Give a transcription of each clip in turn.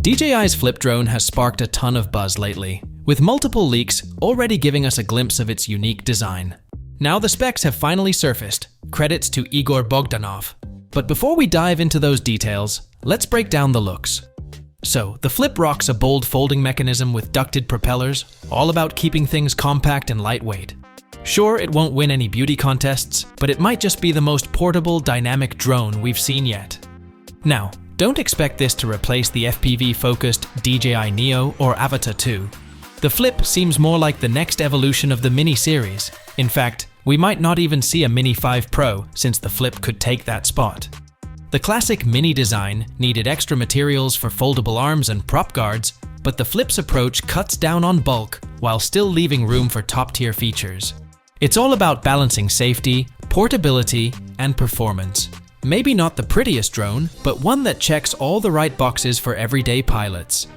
DJI's Flip drone has sparked a ton of buzz lately, with multiple leaks already giving us a glimpse of its unique design. Now the specs have finally surfaced, credits to Igor Bogdanov. But before we dive into those details, let's break down the looks. So, the Flip rocks a bold folding mechanism with ducted propellers, all about keeping things compact and lightweight. Sure, it won't win any beauty contests, but it might just be the most portable, dynamic drone we've seen yet. Now, don't expect this to replace the FPV-focused DJI Neo or Avatar 2. The Flip seems more like the next evolution of the Mini series. In fact, we might not even see a Mini 5 Pro, since the Flip could take that spot. The classic Mini design needed extra materials for foldable arms and prop guards, but the Flip's approach cuts down on bulk while still leaving room for top-tier features. It's all about balancing safety, portability, and performance. Maybe not the prettiest drone, but one that checks all the right boxes for everyday pilots.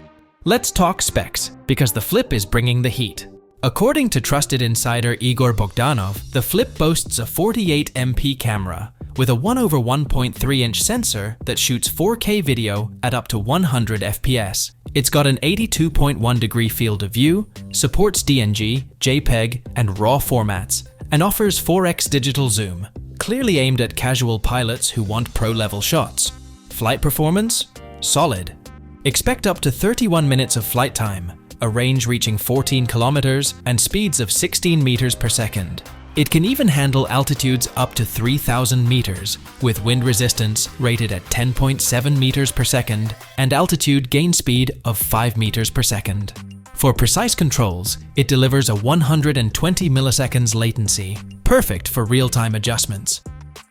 Let's talk specs, because the Flip is bringing the heat. According to trusted insider Igor Bogdanov, the Flip boasts a 48MP camera with a 1/1.3-inch sensor that shoots 4K video at up to 100 FPS. It's got an 82.1-degree field of view, supports DNG, JPEG, and RAW formats, and offers 4x digital zoom, clearly aimed at casual pilots who want pro-level shots. Flight performance? Solid. Expect up to 31 minutes of flight time, a range reaching 14 kilometers, and speeds of 16 meters per second. It can even handle altitudes up to 3,000 meters, with wind resistance rated at 10.7 meters per second and altitude gain speed of 5 meters per second. For precise controls, it delivers a 120 milliseconds latency, perfect for real-time adjustments.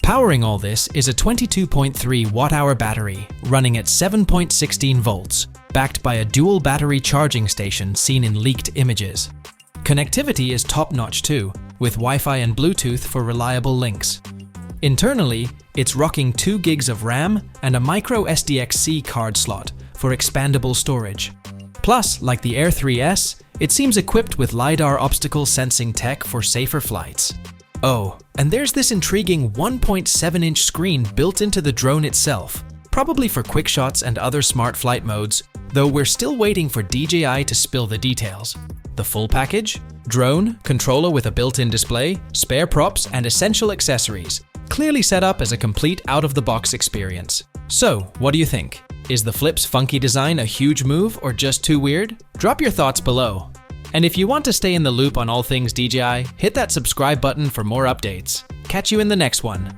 Powering all this is a 22.3 watt-hour battery running at 7.16 volts, backed by a dual battery charging station seen in leaked images. Connectivity is top-notch too, with Wi-Fi and Bluetooth for reliable links. Internally, it's rocking 2 gigs of RAM and a micro SDXC card slot for expandable storage. Plus, like the Air 3S, it seems equipped with LiDAR obstacle sensing tech for safer flights. Oh, and there's this intriguing 1.7-inch screen built into the drone itself, probably for quick shots and other smart flight modes, though we're still waiting for DJI to spill the details. The full package? Drone, controller with a built-in display, spare props, and essential accessories, clearly set up as a complete out-of-the-box experience. So, what do you think? Is the Flip's funky design a huge move or just too weird? Drop your thoughts below. And if you want to stay in the loop on all things DJI, hit that subscribe button for more updates. Catch you in the next one.